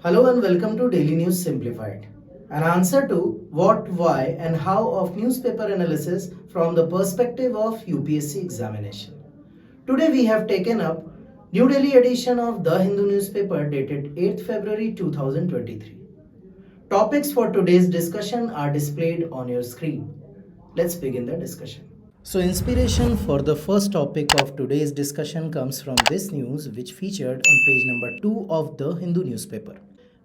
Hello and welcome to Daily News Simplified, an answer to what, why, and how of newspaper analysis from the perspective of UPSC examination. Today we have taken up New Delhi edition of The Hindu newspaper dated 8th February 2023. Topics for today's discussion are displayed on your screen. Let's begin the discussion. So, inspiration for the first topic of today's discussion comes from this news, which featured on page number 2 of the Hindu newspaper.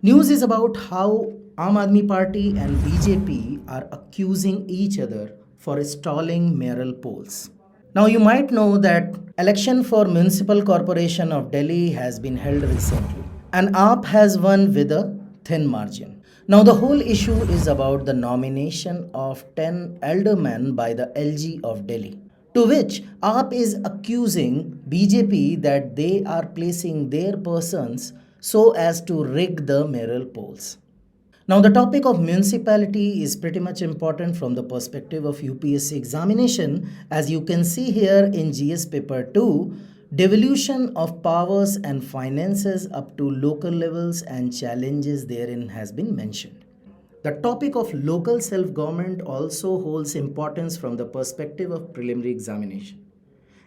News is about how Aam Aadmi Party and BJP are accusing each other for stalling mayoral polls. Now, you might know that election for Municipal Corporation of Delhi has been held recently, and AAP has won with a thin margin. Now, the whole issue is about the nomination of 10 aldermen by the LG of Delhi, to which AAP is accusing BJP that they are placing their persons so as to rig the mayoral polls. Now, the topic of municipality is pretty much important from the perspective of UPSC examination. As you can see here in GS paper 2, devolution of powers and finances up to local levels and challenges therein has been mentioned. The topic of local self-government also holds importance from the perspective of preliminary examination.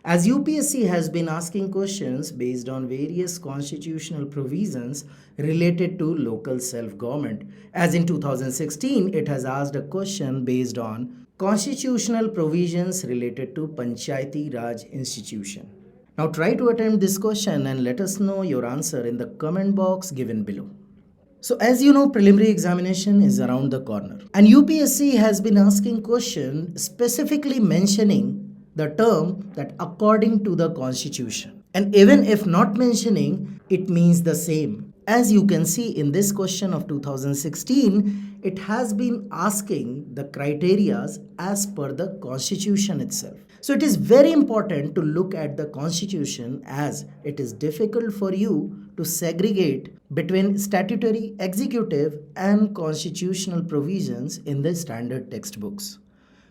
As UPSC has been asking questions based on various constitutional provisions related to local self-government, as in 2016 it has asked a question based on constitutional provisions related to Panchayati Raj institution. Now try to attempt this question and let us know your answer in the comment box given below. So as you know, preliminary examination is around the corner, and UPSC has been asking questions specifically mentioning the term that according to the constitution, and even if not mentioning, it means the same. As you can see in this question of 2016, it has been asking the criterias as per the constitution itself. So it is very important to look at the constitution, as it is difficult for you to segregate between statutory, executive and constitutional provisions in the standard textbooks.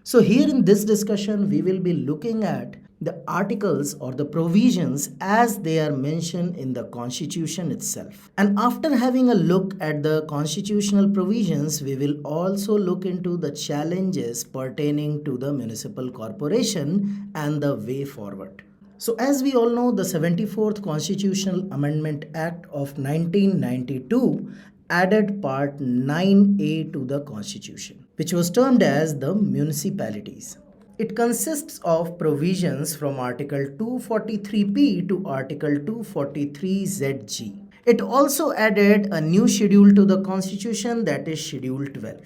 So here in this discussion, we will be looking at the articles or the provisions as they are mentioned in the constitution itself. And after having a look at the constitutional provisions, we will also look into the challenges pertaining to the municipal corporation and the way forward. So as we all know, the 74th Constitutional Amendment Act of 1992 added Part 9A to the Constitution, which was termed as the municipalities. It consists of provisions from Article 243P to Article 243ZG. It also added a new schedule to the Constitution, that is Schedule 12,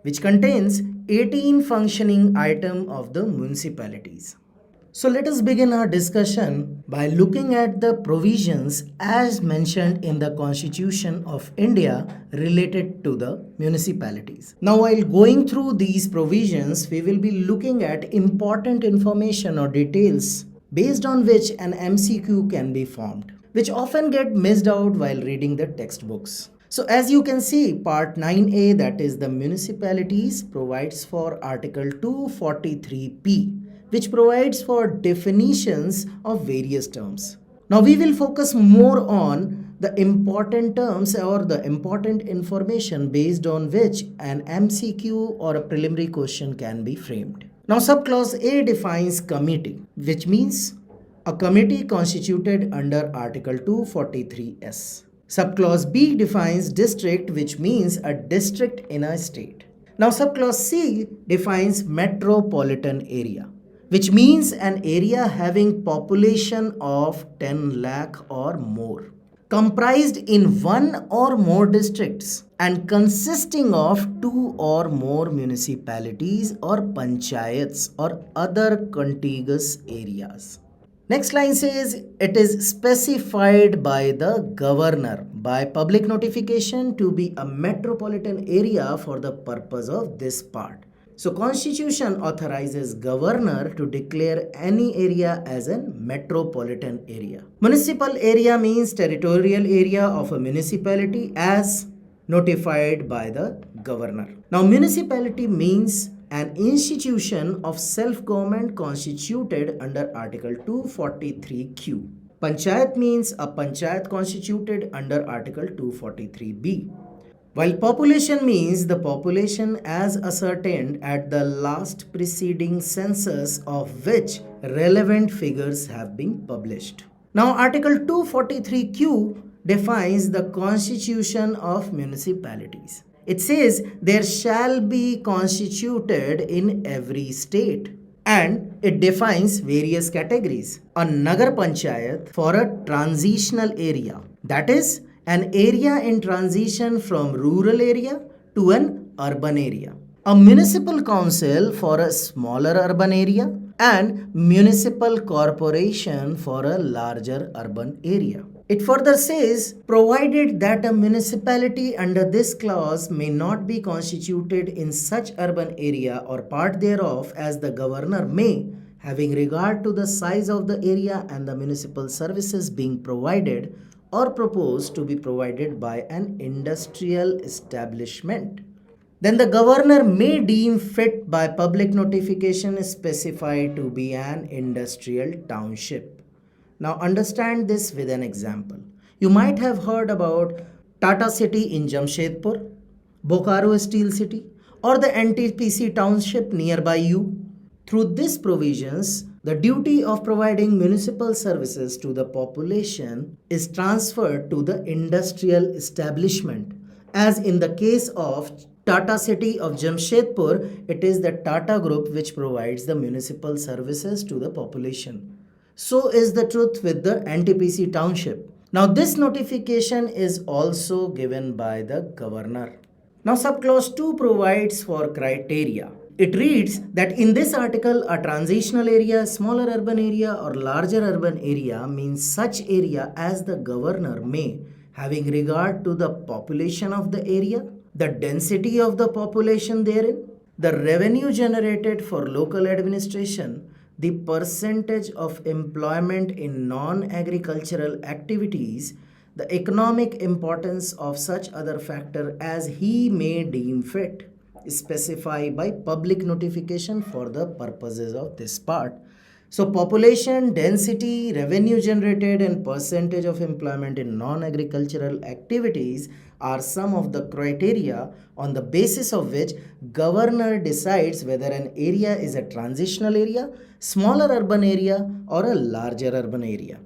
which contains 18 functioning items of the municipalities. So let us begin our discussion by looking at the provisions as mentioned in the Constitution of India related to the municipalities. Now, while going through these provisions, we will be looking at important information or details based on which an MCQ can be formed, which often get missed out while reading the textbooks. So as you can see, Part 9A, that is the municipalities, provides for Article 243P, which provides for definitions of various terms. Now we will focus more on the important terms or the important information based on which an MCQ or a preliminary question can be framed. Now subclause A defines committee, which means a committee constituted under Article 243S. Subclause B defines district, which means a district in a state. Now subclause C defines metropolitan area, which means an area having population of 10 lakh or more, comprised in one or more districts and consisting of two or more municipalities or panchayats or other contiguous areas. Next line says it is specified by the governor by public notification to be a metropolitan area for the purpose of this part. So Constitution authorizes governor to declare any area as a metropolitan area. Municipal area means territorial area of a municipality as notified by the governor. Now municipality means an institution of self-government constituted under Article 243Q. Panchayat means a panchayat constituted under Article 243B. While population means the population as ascertained at the last preceding census of which relevant figures have been published. Now Article 243Q defines the constitution of municipalities. It says there shall be constituted in every state, and it defines various categories. A Nagar Panchayat for a transitional area, that is an area in transition from rural area to an urban area. A municipal council for a smaller urban area and municipal corporation for a larger urban area. It further says, provided that a municipality under this clause may not be constituted in such urban area or part thereof as the governor may, having regard to the size of the area and the municipal services being provided or proposed to be provided by an industrial establishment, then the governor may deem fit by public notification specify to be an industrial township. Now understand this with an example. You might have heard about Tata City in Jamshedpur, Bokaro Steel City, or the NTPC township nearby you. Through these provisions, the duty of providing municipal services to the population is transferred to the industrial establishment. As in the case of Tata City of Jamshedpur, it is the Tata Group which provides the municipal services to the population. So is the truth with the NTPC township. Now this notification is also given by the governor. Now subclause 2 provides for criteria. It reads that in this article a transitional area, smaller urban area or larger urban area means such area as the governor may, having regard to the population of the area, the density of the population therein, the revenue generated for local administration, the percentage of employment in non-agricultural activities, the economic importance of such other factor as he may deem fit, specify by public notification for the purposes of this part. So population, density, revenue generated and percentage of employment in non-agricultural activities are some of the criteria on the basis of which governor decides whether an area is a transitional area, smaller urban area or a larger urban area.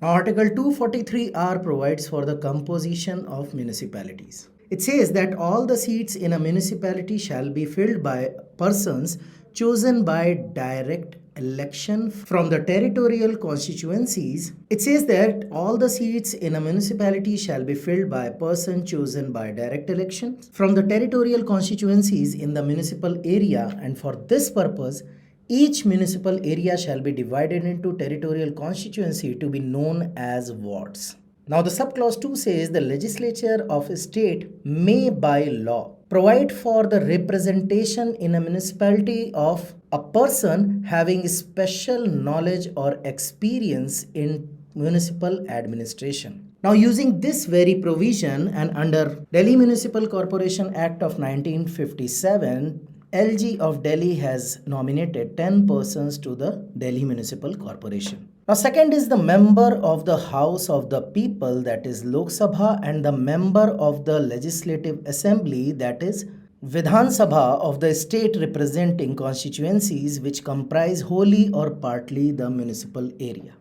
Now Article 243R provides for the composition of municipalities. It says that all the seats in a municipality shall be filled by persons chosen by direct election from the territorial constituencies. It says that all the seats in a municipality shall be filled by a person chosen by direct election from the territorial constituencies in the municipal area, and for this purpose each municipal area shall be divided into territorial constituency to be known as wards. Now the subclause 2 says the legislature of a state may by law provide for the representation in a municipality of a person having special knowledge or experience in municipal administration. Now using this very provision and under Delhi Municipal Corporation Act of 1957, LG of Delhi has nominated 10 persons to the Delhi Municipal Corporation. Now second is the member of the House of the People, that is Lok Sabha, and the member of the Legislative Assembly, that is Vidhan Sabha of the state representing constituencies which comprise wholly or partly the municipal area.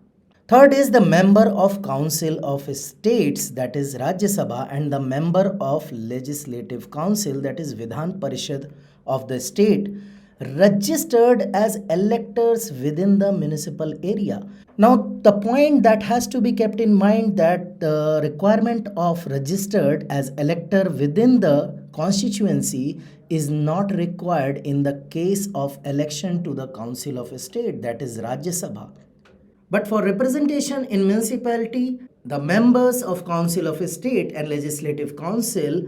Third is the member of Council of States, that is Rajya Sabha, and the member of Legislative Council, that is Vidhan Parishad of the state, registered as electors within the municipal area. Now the point that has to be kept in mind that the requirement of registered as elector within the constituency is not required in the case of election to the Council of State, that is Rajya Sabha. But for representation in municipality, the members of Council of State and Legislative Council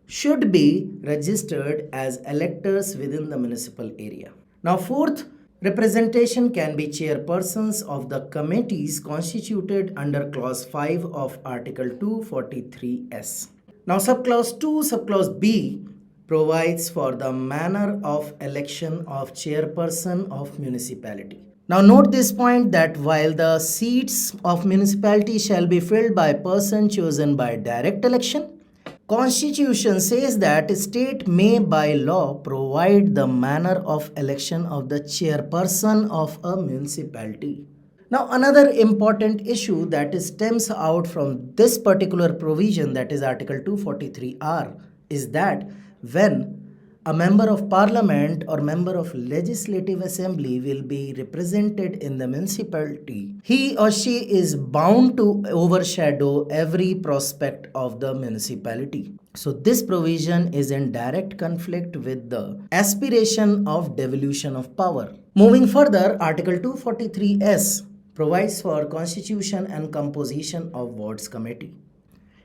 should be registered as electors within the municipal area. Now fourth, representation can be chairpersons of the committees constituted under clause 5 of Article 243S. Now subclause 2, subclause B provides for the manner of election of chairperson of municipality. Now note this point that while the seats of municipality shall be filled by person chosen by direct election, Constitution says that state may by law provide the manner of election of the chairperson of a municipality. Now another important issue that stems out from this particular provision, that is Article 243R, is that when a member of parliament or member of legislative assembly will be represented in the municipality, he or she is bound to overshadow every prospect of the municipality. So this provision is in direct conflict with the aspiration of devolution of power. Moving further, Article 243S provides for constitution and composition of wards committee.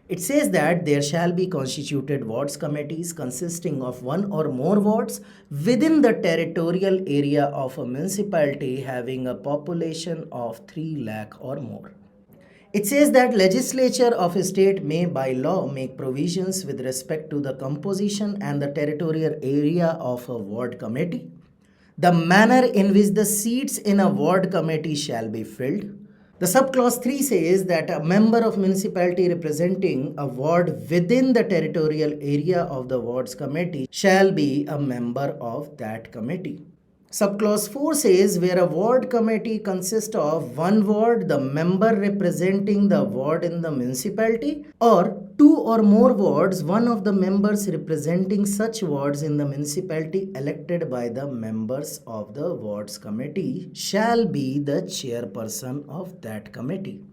It says that there shall be constituted wards committees consisting of one or more wards within the territorial area of a municipality having a population of 3 lakh or more. It says that legislature of a state may by law make provisions with respect to the composition and the territorial area of a ward committee, the manner in which the seats in a ward committee shall be filled. The subclause 3 says that a member of municipality representing a ward within the territorial area of the wards committee shall be a member of that committee. Subclause 4 says where a ward committee consists of one ward, the member representing the ward in the municipality, or two or more wards, one of the members representing such wards in the municipality elected by the members of the wards committee shall be the chairperson of that committee.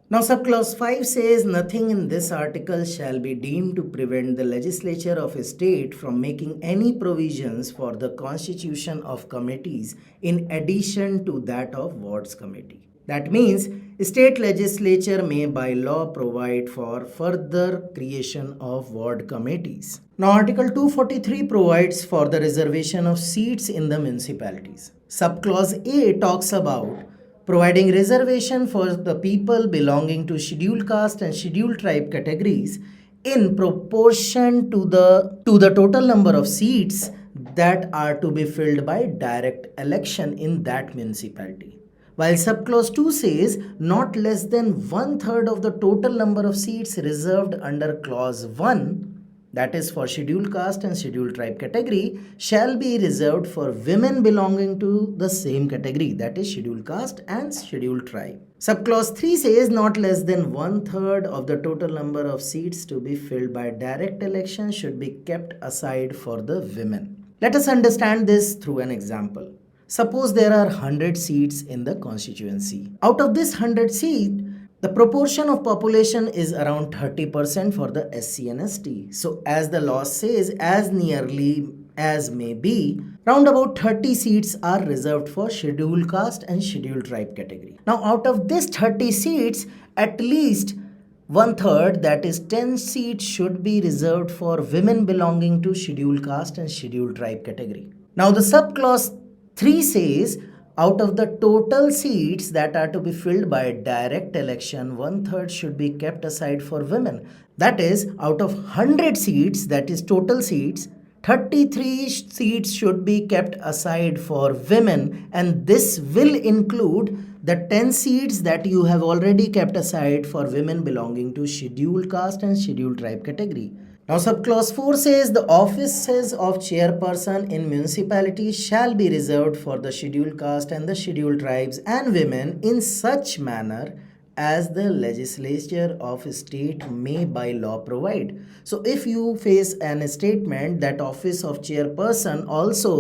Now subclause 5 says nothing in this article shall be deemed to prevent the legislature of a state from making any provisions for the constitution of committees in addition to that of wards committee. That means state legislature may by law provide for further creation of ward committees. Now Article 243 provides for the reservation of seats in the municipalities. Subclause A talks about providing reservation for the people belonging to scheduled caste and scheduled tribe categories in proportion to the total number of seats that are to be filled by direct election in that municipality. While subclause 2 says not less than 1/3 of the total number of seats reserved under clause 1, that is for scheduled caste and scheduled tribe category, shall be reserved for women belonging to the same category, that is scheduled caste and scheduled tribe. Subclause 3 says not less than 1/3 of the total number of seats to be filled by direct election should be kept aside for the women. Let us understand this through an example. Suppose there are 100 seats in the constituency. Out of this 100 seats, the proportion of population is around 30% for the SC and ST. So as the law says, as nearly as may be, round about 30 seats are reserved for scheduled caste and scheduled tribe category. Now out of this 30 seats, at least 1/3, that is 10 seats, should be reserved for women belonging to scheduled caste and scheduled tribe category. Now the subclause 3 says out of the total seats that are to be filled by direct election, 1/3 should be kept aside for women. That is, out of 100 seats, that is total seats, 33 seats should be kept aside for women, and this will include the 10 seats that you have already kept aside for women belonging to scheduled caste and scheduled tribe category. Now subclause 4 says the offices of chairperson in municipalities shall be reserved for the scheduled caste and the scheduled tribes and women in such manner as the legislature of a state may by law provide. So if you face an statement that office of chairperson also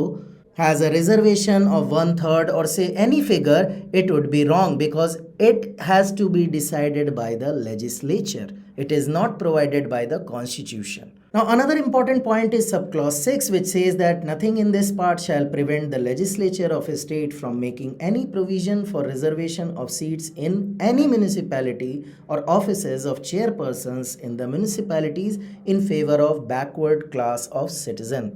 has a reservation of 1/3 or say any figure, it would be wrong because it has to be decided by the legislature. It is not provided by the constitution. Now another important point is subclause 6, which says that nothing in this part shall prevent the legislature of a state from making any provision for reservation of seats in any municipality or offices of chairpersons in the municipalities in favor of backward class of citizen.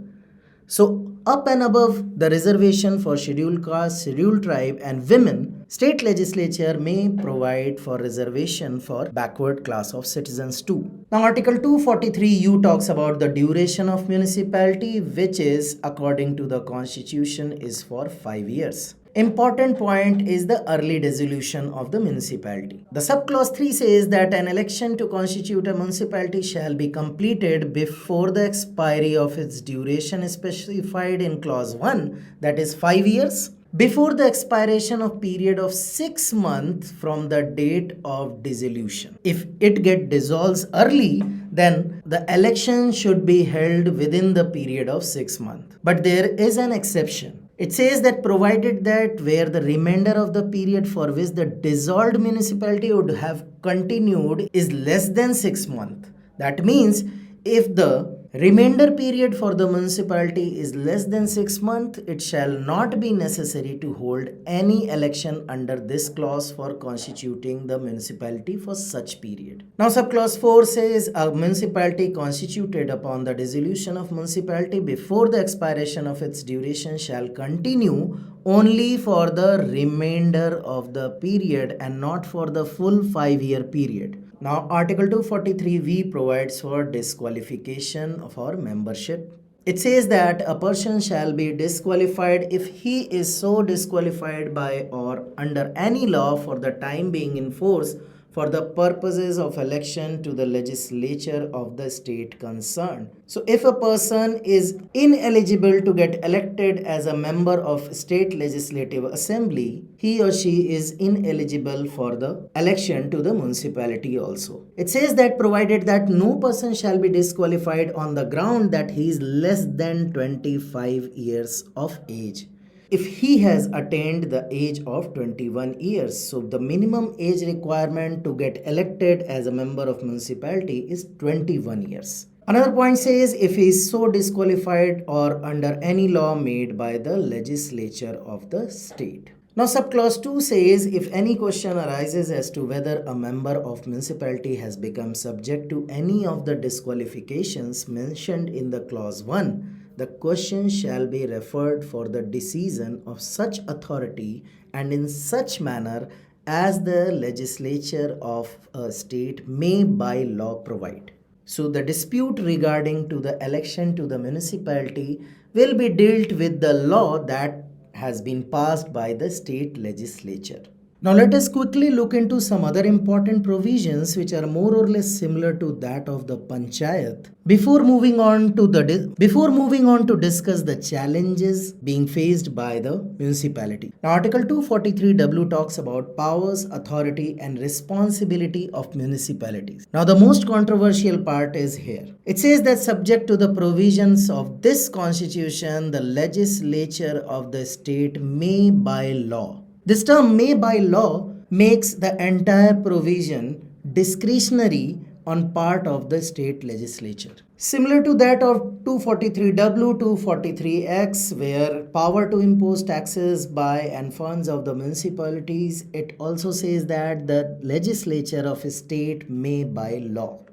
So up and above the reservation for scheduled caste, scheduled tribe and women, state legislature may provide for reservation for backward class of citizens too. Now Article 243U talks about the duration of municipality, which is according to the constitution is for 5 years. Important point is the early dissolution of the municipality. The subclause 3 says that an election to constitute a municipality shall be completed before the expiry of its duration specified in clause 1, that is 5 years, before the expiration of period of 6 months from the date of dissolution. If it get dissolves early, then the election should be held within the period of 6 months. But there is an exception. It says that provided that where the remainder of the period for which the dissolved municipality would have continued is less than 6 months. That means if the remainder period for the municipality is less than 6 months, it shall not be necessary to hold any election under this clause for constituting the municipality for such period. Now subclause 4 says a municipality constituted upon the dissolution of municipality before the expiration of its duration shall continue only for the remainder of the period and not for the full 5-year period. Now, Article 243V provides for disqualification for membership. It says that a person shall be disqualified if he is so disqualified by or under any law for the time being in force for the purposes of election to the legislature of the state concerned. So if a person is ineligible to get elected as a member of state legislative assembly, he or she is ineligible for the election to the municipality also. It says that provided that no person shall be disqualified on the ground that he is less than 25 years of age. If he has attained the age of 21 years, so the minimum age requirement to get elected as a member of municipality is 21 years. Another point says if he is so disqualified or under any law made by the legislature of the state. Now subclause 2 says if any question arises as to whether a member of municipality has become subject to any of the disqualifications mentioned in the clause 1, the question shall be referred for the decision of such authority and in such manner as the legislature of a state may by law provide. So the dispute regarding to the election to the municipality will be dealt with the law that has been passed by the state legislature. Now let us quickly look into some other important provisions which are more or less similar to that of the Panchayat before moving on to discuss the challenges being faced by the municipality. Now Article 243W talks about powers, authority and responsibility of municipalities. Now the most controversial part is here. It says that subject to the provisions of this constitution, the legislature of the state may by law. This term may by law makes the entire provision discretionary on part of the state legislature. Similar to that of 243W, 243X, where power to impose taxes by and funds of the municipalities, it also says that the legislature of a state may by law.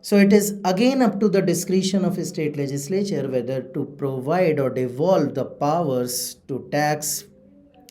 So it is again up to the discretion of a state legislature whether to provide or devolve the powers to tax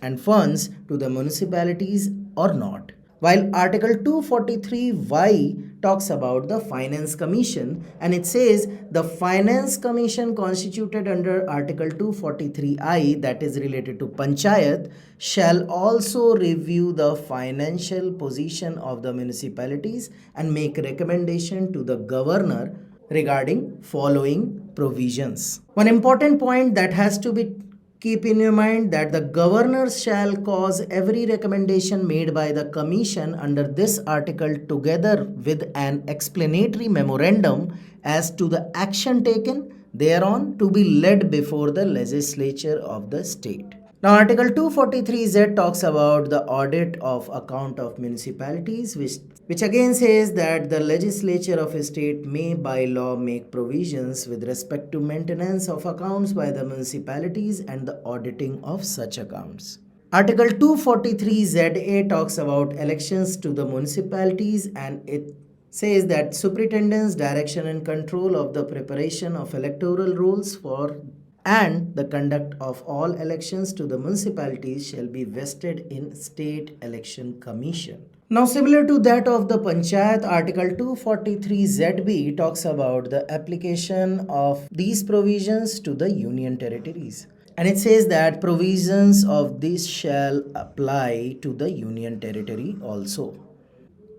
and funds to the municipalities or not. While Article 243Y talks about the Finance Commission and it says the Finance Commission constituted under Article 243I, that is related to Panchayat, shall also review the financial position of the municipalities and make recommendation to the governor regarding following provisions. One important point that has to be keep in your mind that the governor shall cause every recommendation made by the commission under this article together with an explanatory memorandum as to the action taken thereon to be led before the legislature of the state. Now Article 243Z talks about the audit of account of municipalities which again says that the legislature of a state may by law make provisions with respect to maintenance of accounts by the municipalities and the auditing of such accounts. Article 243ZA talks about elections to the municipalities and it says that superintendent's direction and control of the preparation of electoral rolls for and the conduct of all elections to the municipalities shall be vested in State Election Commission. Now similar to that of the Panchayat, Article 243ZB talks about the application of these provisions to the union territories. And it says that provisions of this shall apply to the union territory also,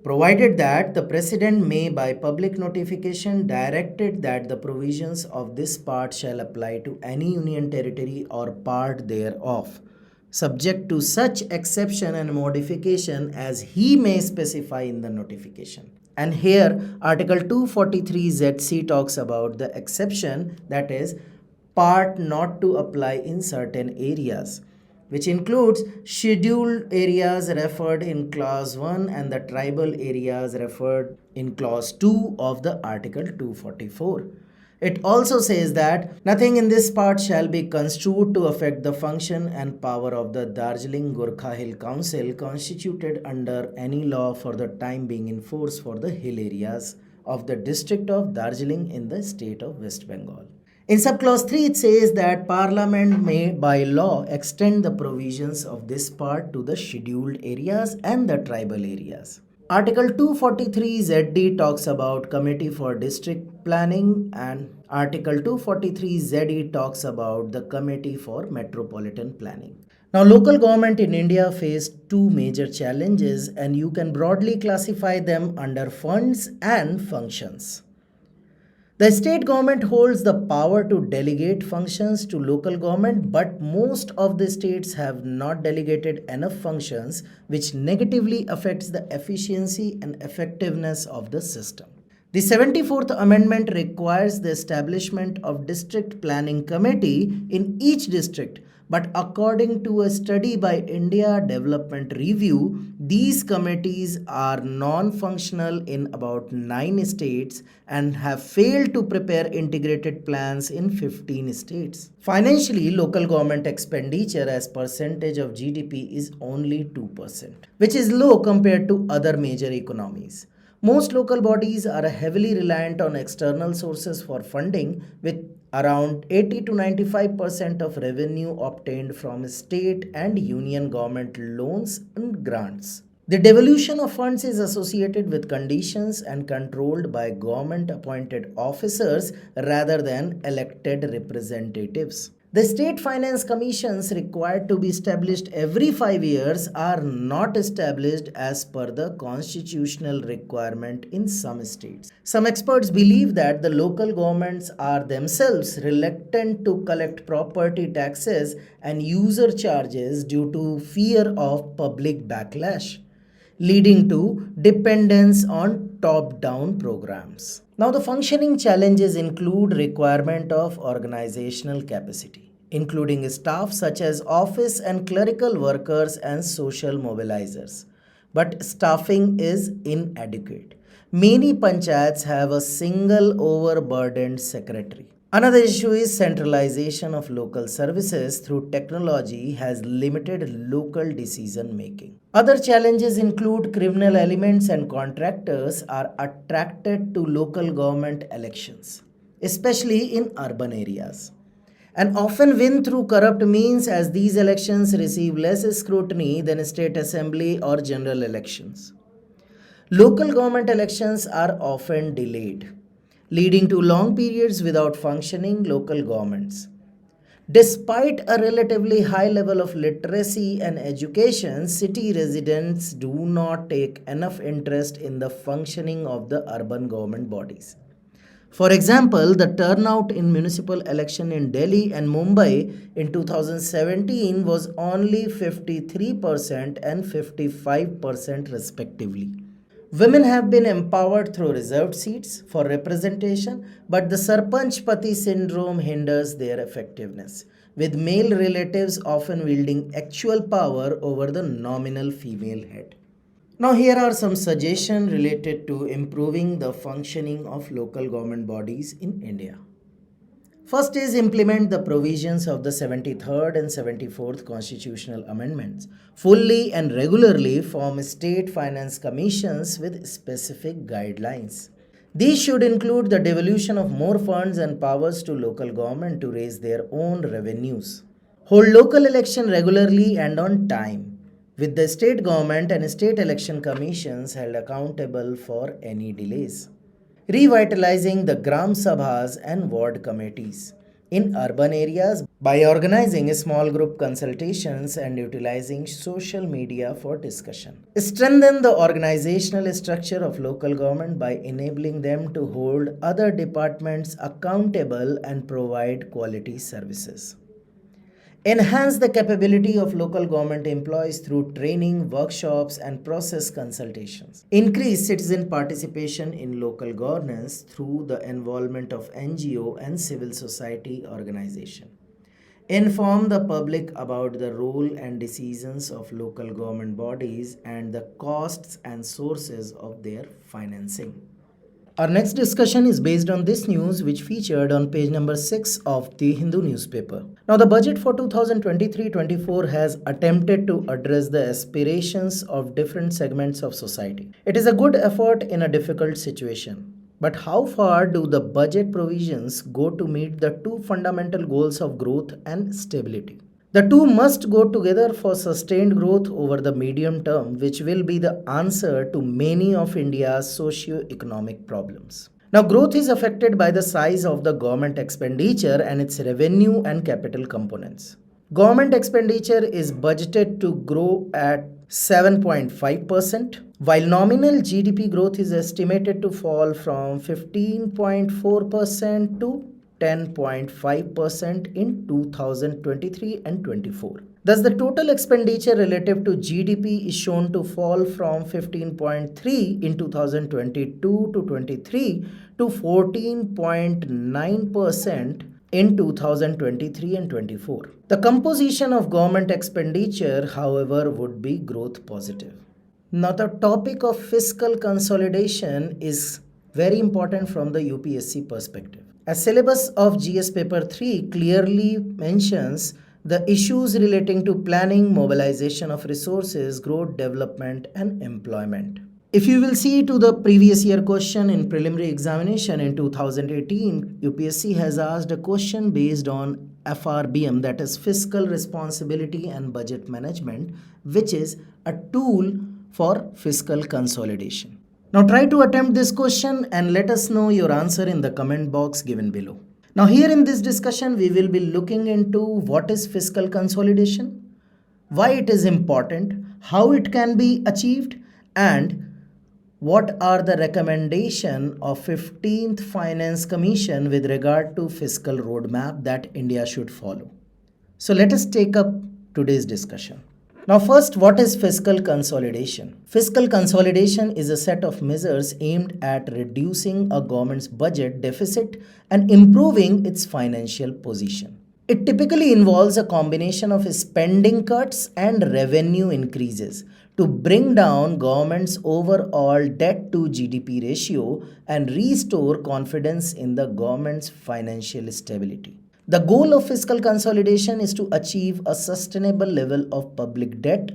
provided that the President may by public notification directed that the provisions of this part shall apply to any union territory or part thereof, subject to such exception and modification as he may specify in the notification. And here Article 243 ZC talks about the exception, that is part not to apply in certain areas, which includes scheduled areas referred in clause 1 and the tribal areas referred in clause 2 of the article 244. It also says that nothing in this part shall be construed to affect the function and power of the Darjeeling Gorkha Hill Council constituted under any law for the time being in force for the hill areas of the district of Darjeeling in the state of West Bengal. In subclause 3, it says that Parliament may by law extend the provisions of this part to the scheduled areas and the tribal areas. Article 243 ZD talks about Committee for District Planning, and Article 243 ZE talks about the Committee for Metropolitan Planning. Now, local government in India faced two major challenges, and you can broadly classify them under funds and functions. The state government holds the power to delegate functions to local government, but most of the states have not delegated enough functions, which negatively affects the efficiency and effectiveness of the system. The 74th Amendment requires the establishment of district planning committee in each district, but according to a study by India Development Review, these committees are non-functional in about 9 states and have failed to prepare integrated plans in 15 states. Financially, local government expenditure as percentage of GDP is only 2%, which is low compared to other major economies. Most local bodies are heavily reliant on external sources for funding, with around 80 to 95% of revenue obtained from state and union government loans and grants. The devolution of funds is associated with conditions and controlled by government appointed officers rather than elected representatives. The state finance commissions required to be established every 5 years are not established as per the constitutional requirement in some states. Some experts believe that the local governments are themselves reluctant to collect property taxes and user charges due to fear of public backlash, leading to dependence on top-down programs. Now, the functioning challenges include requirement of organizational capacity, including staff such as office and clerical workers and social mobilizers. But staffing is inadequate. Many panchayats have a single overburdened secretary. Another issue is centralization of local services through technology has limited local decision making. Other challenges include criminal elements and contractors are attracted to local government elections, especially in urban areas, and often win through corrupt means, as these elections receive less scrutiny than state assembly or general elections. Local government elections are often delayed, leading to long periods without functioning local governments. Despite a relatively high level of literacy and education, city residents do not take enough interest in the functioning of the urban government bodies. For example, the turnout in municipal election in Delhi and Mumbai in 2017 was only 53% and 55% respectively. Women have been empowered through reserved seats for representation, but the Sarpanch Pati syndrome hinders their effectiveness, with male relatives often wielding actual power over the nominal female head. Now, here are some suggestions related to improving the functioning of local government bodies in India. First is implement the provisions of the 73rd and 74th constitutional amendments. Fully and regularly form state finance commissions with specific guidelines. These should include the devolution of more funds and powers to local government to raise their own revenues. Hold local election regularly and on time, with the state government and state election commissions held accountable for any delays. Revitalizing the Gram Sabhas and ward committees. in urban areas by organizing small group consultations and utilizing social media for discussion. Strengthen the organizational structure of local government by enabling them to hold other departments accountable and provide quality services. Enhance the capability of local government employees through training, workshops, and process consultations. Increase citizen participation in local governance through the involvement of NGO and civil society organization. Inform the public about the role and decisions of local government bodies and the costs and sources of their financing. Our next discussion is based on this news which featured on page number 6 of the Hindu newspaper. Now the budget for 2023-24 has attempted to address the aspirations of different segments of society. It is a good effort in a difficult situation. But how far do the budget provisions go to meet the two fundamental goals of growth and stability? The two must go together for sustained growth over the medium term, which will be the answer to many of India's socio-economic problems. Now, growth is affected by the size of the government expenditure and its revenue and capital components. Government expenditure is budgeted to grow at 7.5%, while nominal GDP growth is estimated to fall from 15.4% to 10.5% in 2023 and 24. Thus, the total expenditure relative to GDP is shown to fall from 15.3 in 2022 to 23 to 14.9% in 2023 and 24. The composition of government expenditure, however, would be growth positive. Now, the topic of fiscal consolidation is very important from the UPSC perspective. A syllabus of GS paper 3 clearly mentions the issues relating to planning, mobilization of resources, growth, development, and employment. If you will see to the previous year question in preliminary examination in 2018, UPSC has asked a question based on FRBM, that is Fiscal Responsibility and Budget Management, which is a tool for fiscal consolidation. Now try to attempt this question and let us know your answer in the comment box given below. Now here in this discussion, we will be looking into what is fiscal consolidation, why it is important, how it can be achieved, and what are the recommendation of 15th Finance Commission with regard to fiscal roadmap that India should follow. So let us take up today's discussion. Now first, what is fiscal consolidation? Fiscal consolidation is a set of measures aimed at reducing a government's budget deficit and improving its financial position. It typically involves a combination of spending cuts and revenue increases to bring down government's overall debt to GDP ratio and restore confidence in the government's financial stability. The goal of fiscal consolidation is to achieve a sustainable level of public debt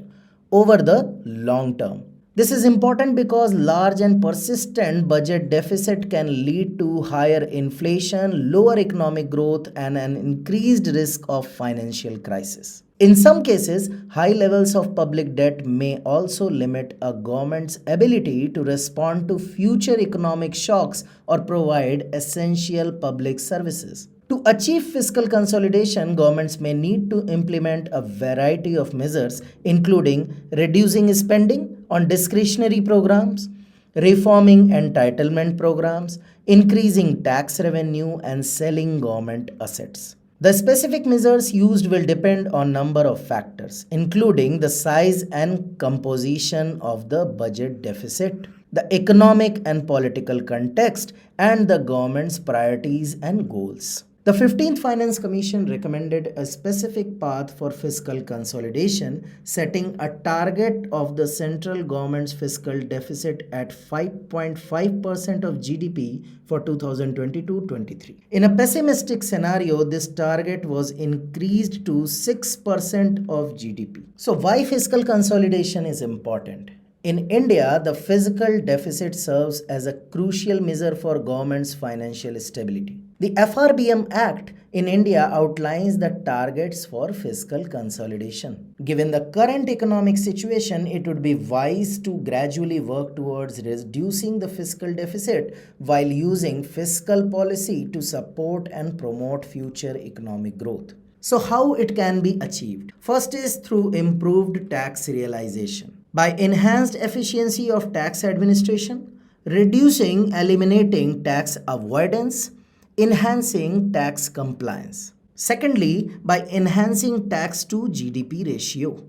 over the long term. This is important because large and persistent budget deficit can lead to higher inflation, lower economic growth, and an increased risk of financial crisis. In some cases, high levels of public debt may also limit a government's ability to respond to future economic shocks or provide essential public services. To achieve fiscal consolidation, governments may need to implement a variety of measures, including reducing spending on discretionary programs, reforming entitlement programs, increasing tax revenue, and selling government assets. The specific measures used will depend on number of factors, including the size and composition of the budget deficit, the economic and political context, and the government's priorities and goals. The 15th Finance Commission recommended a specific path for fiscal consolidation, setting a target of the central government's fiscal deficit at 5.5% of GDP for 2022-23. In a pessimistic scenario, this target was increased to 6% of GDP. So why fiscal consolidation is important? In India, the fiscal deficit serves as a crucial measure for government's financial stability. The FRBM Act in India outlines the targets for fiscal consolidation. Given the current economic situation, it would be wise to gradually work towards reducing the fiscal deficit while using fiscal policy to support and promote future economic growth. So, how it can be achieved? First is through improved tax realization. By enhanced efficiency of tax administration, eliminating tax avoidance, enhancing tax compliance. Secondly, by enhancing tax to GDP ratio.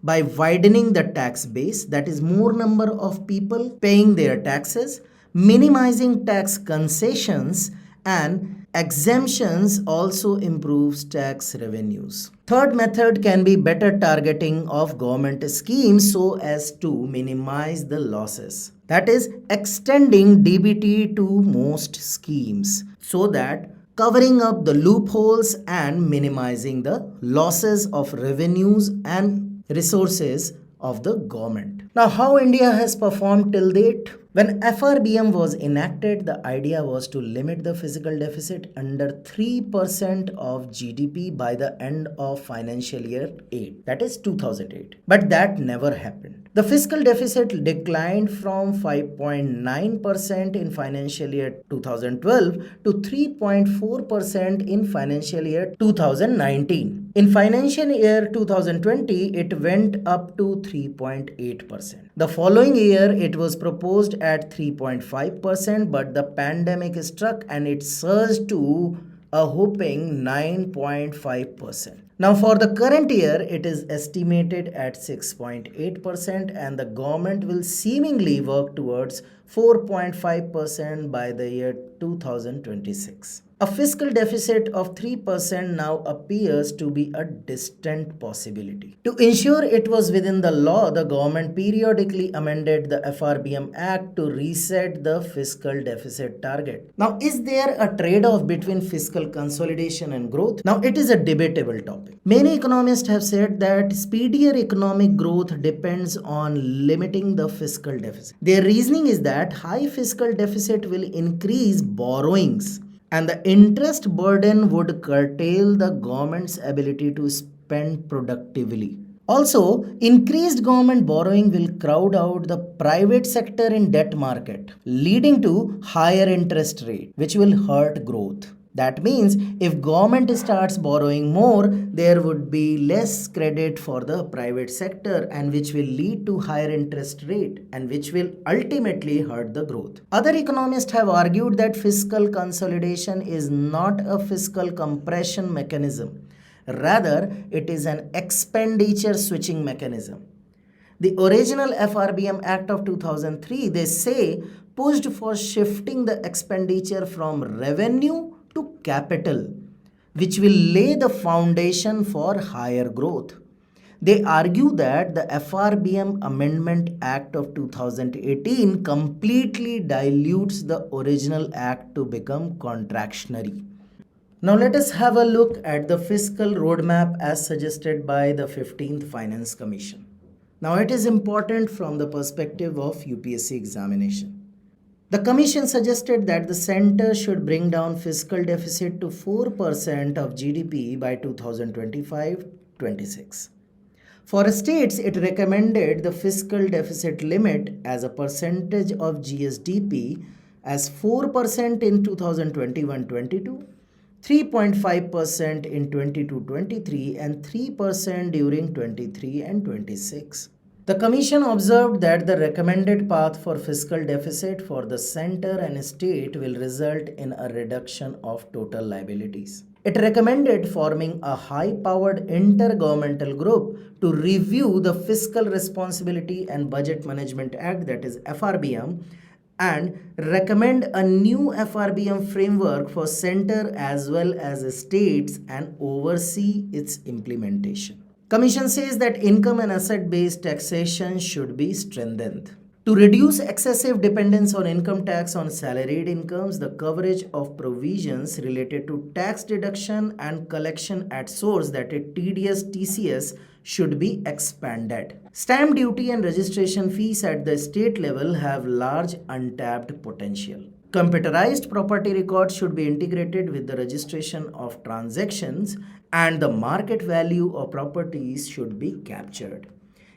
By widening the tax base, that is more number of people paying their taxes, minimizing tax concessions and exemptions also improves tax revenues. Third method can be better targeting of government schemes so as to minimize the losses. That is extending DBT to most schemes so that covering up the loopholes and minimizing the losses of revenues and resources of the government. Now, how India has performed till date? When FRBM was enacted, the idea was to limit the fiscal deficit under 3% of GDP by the end of financial year 8, that is 2008. But that never happened. The fiscal deficit declined from 5.9% in financial year 2012 to 3.4% in financial year 2019. In financial year 2020, it went up to 3.8%. The following year, it was proposed at 3.5%, but the pandemic struck and it surged to a whopping 9.5%. Now, for the current year, it is estimated at 6.8%, and the government will seemingly work towards 4.5% by the year 2026. A fiscal deficit of 3% now appears to be a distant possibility. To ensure it was within the law, the government periodically amended the FRBM Act to reset the fiscal deficit target. Now, is there a trade-off between fiscal consolidation and growth? Now, it is a debatable topic. Many economists have said that speedier economic growth depends on limiting the fiscal deficit. Their reasoning is that high fiscal deficit will increase borrowings, and the interest burden would curtail the government's ability to spend productively. Also, increased government borrowing will crowd out the private sector in debt market, leading to higher interest rate, which will hurt growth. That means if government starts borrowing more, there would be less credit for the private sector, and which will lead to higher interest rate and which will ultimately hurt the growth. Other economists have argued that fiscal consolidation is not a fiscal compression mechanism. Rather, it is an expenditure switching mechanism. The original FRBM Act of 2003, they say, pushed for shifting the expenditure from revenue to capital, which will lay the foundation for higher growth. They argue that the FRBM Amendment Act of 2018 completely dilutes the original act to become contractionary. Now let us have a look at the fiscal roadmap as suggested by the 15th Finance Commission. Now it is important from the perspective of UPSC examination. The Commission suggested that the center should bring down fiscal deficit to 4% of GDP by 2025-26. For states, it recommended the fiscal deficit limit as a percentage of GSDP as 4% in 2021-22, 3.5% in 22-23, and 3% during 23 and 26. The Commission observed that the recommended path for fiscal deficit for the center and state will result in a reduction of total liabilities. It recommended forming a high-powered intergovernmental group to review the Fiscal Responsibility and Budget Management Act, that is FRBM, and recommend a new FRBM framework for center as well as states and oversee its implementation. Commission says that income and asset-based taxation should be strengthened. To reduce excessive dependence on income tax on salaried incomes, the coverage of provisions related to tax deduction and collection at source, that is TDS, TCS, should be expanded. Stamp duty and registration fees at the state level have large untapped potential. Computerized property records should be integrated with the registration of transactions, and the market value of properties should be captured.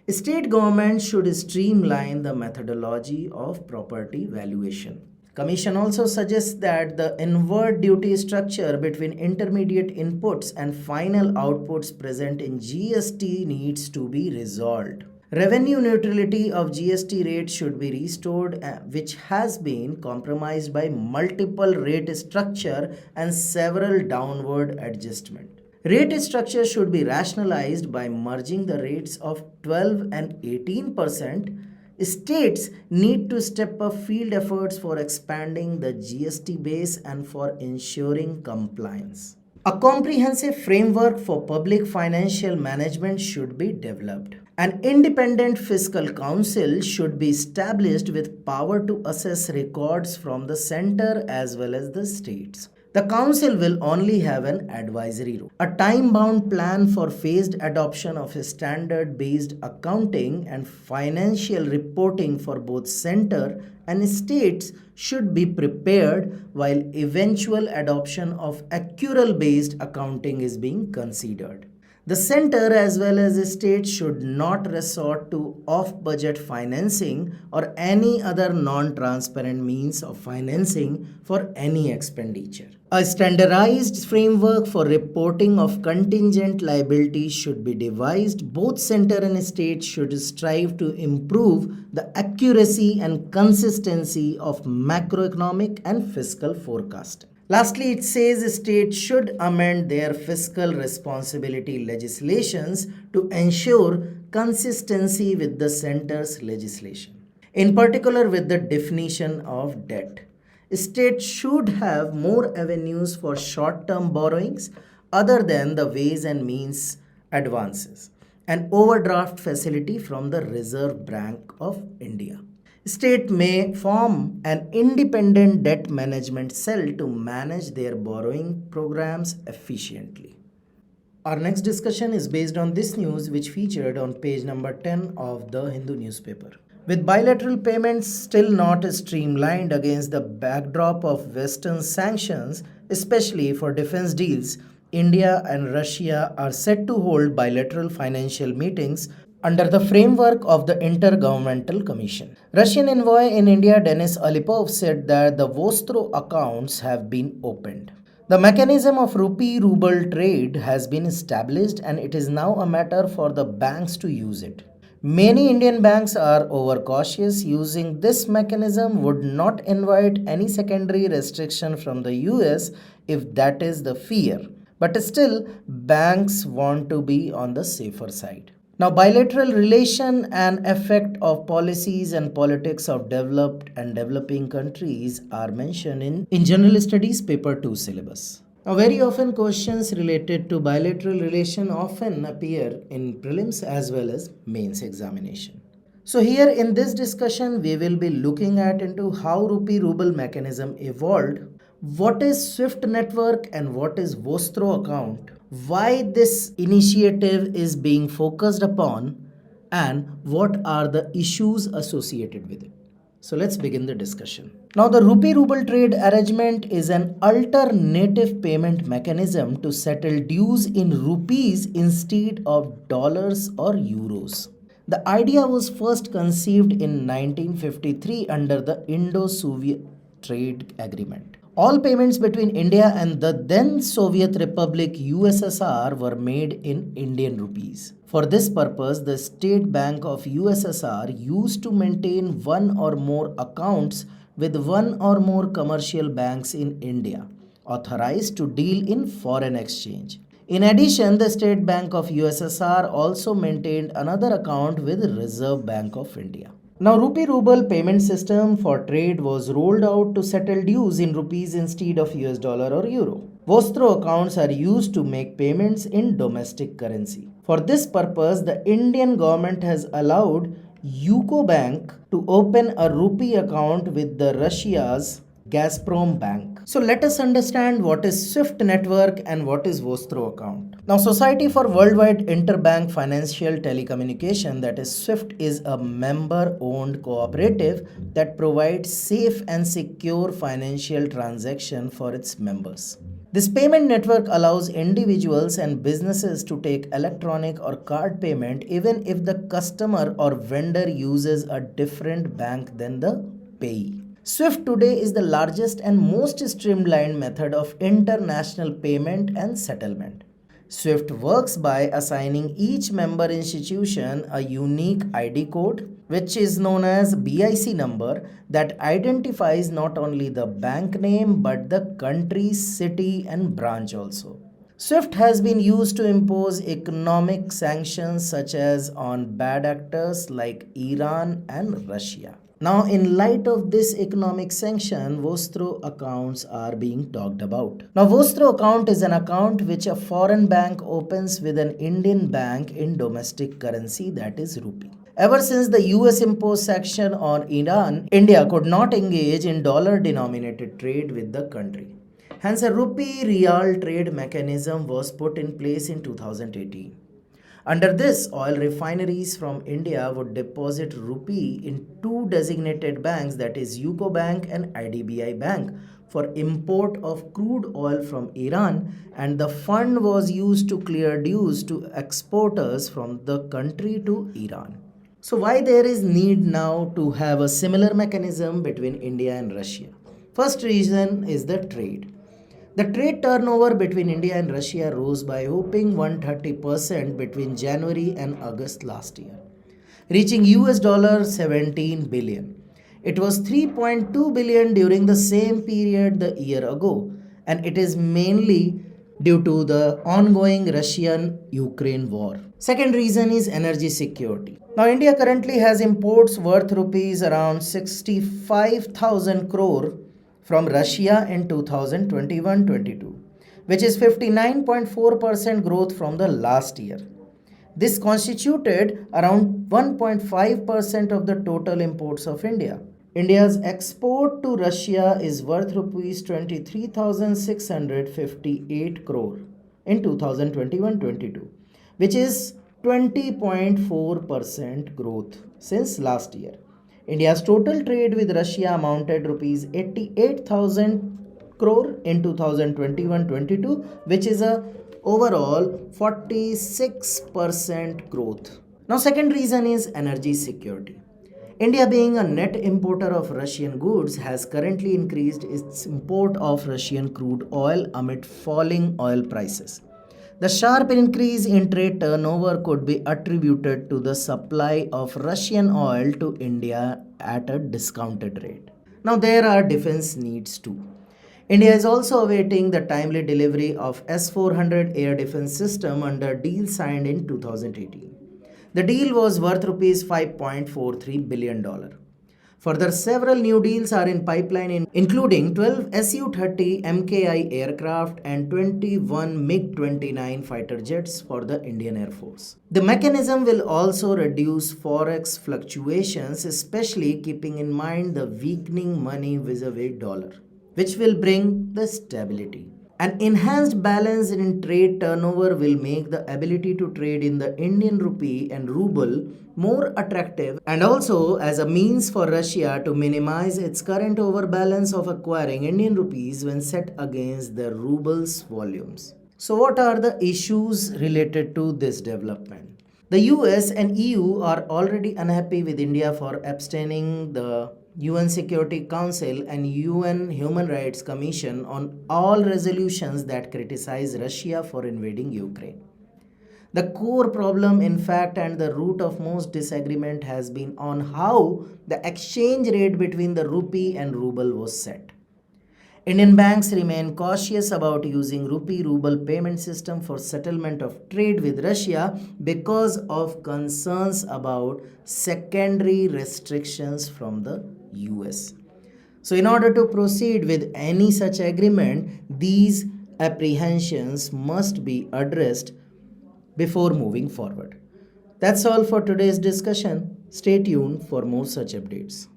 State governments should streamline the methodology of property valuation. Commission also suggests that the inward duty structure between intermediate inputs and final outputs present in GST needs to be resolved. Revenue neutrality of GST rates should be restored, which has been compromised by multiple rate structure and several downward adjustments. Rate structure should be rationalized by merging the rates of 12 and 18%. States need to step up field efforts for expanding the GST base and for ensuring compliance. A comprehensive framework for public financial management should be developed. An independent fiscal council should be established with power to assess records from the center as well as the states. The council will only have an advisory role. A time-bound plan for phased adoption of a standard-based accounting and financial reporting for both center and states should be prepared, while eventual adoption of accrual-based accounting is being considered. The center as well as the state should not resort to off-budget financing or any other non-transparent means of financing for any expenditure. A standardized framework for reporting of contingent liabilities should be devised. Both center and state should strive to improve the accuracy and consistency of macroeconomic and fiscal forecasting. Lastly, it says states should amend their fiscal responsibility legislations to ensure consistency with the center's legislation. In particular, with the definition of debt. States should have more avenues for short-term borrowings other than the ways and means advances, an overdraft facility from the Reserve Bank of India. State may form an independent debt management cell to manage their borrowing programs efficiently. Our next discussion is based on this news, which featured on page number 10 of the Hindu newspaper. With bilateral payments still not streamlined against the backdrop of Western sanctions, especially for defense deals, India and Russia are set to hold bilateral financial meetings under the framework of the Intergovernmental Commission. Russian envoy in India Denis Alipov said that the Vostro accounts have been opened. The mechanism of rupee-ruble trade has been established and it is now a matter for the banks to use it. Many Indian banks are overcautious. Using this mechanism would not invite any secondary restriction from the US if that is the fear. But still, banks want to be on the safer side. Now, bilateral relation and effect of policies and politics of developed and developing countries are mentioned in General Studies Paper 2 syllabus. Now, very often questions related to bilateral relation often appear in prelims as well as mains examination. So here in this discussion, we will be looking at into how rupee-ruble mechanism evolved, what is SWIFT network and what is Vostro account, why this initiative is being focused upon, and what are the issues associated with it. So let's begin the discussion. Now the rupee-ruble trade arrangement is an alternative payment mechanism to settle dues in rupees instead of dollars or euros. The idea was first conceived in 1953 under the Indo-Soviet Trade Agreement. All payments between India and the then Soviet Republic USSR were made in Indian rupees. For this purpose, the State Bank of USSR used to maintain one or more accounts with one or more commercial banks in India, authorized to deal in foreign exchange. In addition, the State Bank of USSR also maintained another account with Reserve Bank of India. Now, rupee-ruble payment system for trade was rolled out to settle dues in rupees instead of US dollar or euro. Vostro accounts are used to make payments in domestic currency. For this purpose, the Indian government has allowed UCO Bank to open a rupee account with the Russia's Gazprom Bank. So let us understand what is SWIFT network and what is Vostro account. Now, Society for Worldwide Interbank Financial Telecommunication, that is SWIFT, is a member-owned cooperative that provides safe and secure financial transaction for its members. This payment network allows individuals and businesses to take electronic or card payment even if the customer or vendor uses a different bank than the payee. SWIFT today is the largest and most streamlined method of international payment and settlement. SWIFT works by assigning each member institution a unique ID code, which is known as BIC number, that identifies not only the bank name but the country, city, and branch also. SWIFT has been used to impose economic sanctions such as on bad actors like Iran and Russia. Now, in light of this economic sanction, Vostro accounts are being talked about. Now, Vostro account is an account which a foreign bank opens with an Indian bank in domestic currency, that is rupee. Ever since the US imposed sanction on Iran, India could not engage in dollar-denominated trade with the country. Hence, a rupee real trade mechanism was put in place in 2018. Under this, oil refineries from India would deposit rupee in two designated banks, that is UCO Bank and IDBI Bank, for import of crude oil from Iran, and the fund was used to clear dues to exporters from the country to Iran. So why there is need now to have a similar mechanism between India and Russia? First reason is the trade. The trade turnover between India and Russia rose by a whopping 130% between January and August last year, reaching US dollar 17 billion. It was 3.2 billion during the same period the year ago, and it is mainly due to the ongoing Russian-Ukraine war. Second reason is energy security. Now, India currently has imports worth rupees around 65,000 crore from Russia in 2021-22, which is 59.4% growth from the last year. This constituted around 1.5% of the total imports of India. India's export to Russia is worth rupees 23,658 crore in 2021-22, which is 20.4% growth since last year. India's total trade with Russia amounted rupees 88,000 crore in 2021-22, which is a overall 46% growth. Now, second reason is energy security. India, being a net importer of Russian goods, has currently increased its import of Russian crude oil amid falling oil prices. The sharp increase in trade turnover could be attributed to the supply of Russian oil to India at a discounted rate. Now, there are defense needs too. India is also awaiting the timely delivery of S-400 air defense system under deal signed in 2018. The deal was worth rupees $5.43 billion. Further, several new deals are in pipeline, including 12 Su-30 MKI aircraft and 21 MiG-29 fighter jets for the Indian Air Force. The mechanism will also reduce forex fluctuations, especially keeping in mind the weakening money vis-a-vis dollar, which will bring the stability. An enhanced balance in trade turnover will make the ability to trade in the Indian rupee and ruble more attractive, and also as a means for Russia to minimize its current overbalance of acquiring Indian rupees when set against the ruble's volumes. So what are the issues related to this development? The US and EU are already unhappy with India for abstaining the UN Security Council and UN Human Rights Commission on all resolutions that criticize Russia for invading Ukraine. The core problem, in fact, and the root of most disagreement has been on how the exchange rate between the rupee and ruble was set. Indian banks remain cautious about using rupee-ruble payment system for settlement of trade with Russia because of concerns about secondary restrictions from the US. So in order to proceed with any such agreement, these apprehensions must be addressed before moving forward. That's all for today's discussion. Stay tuned for more such updates.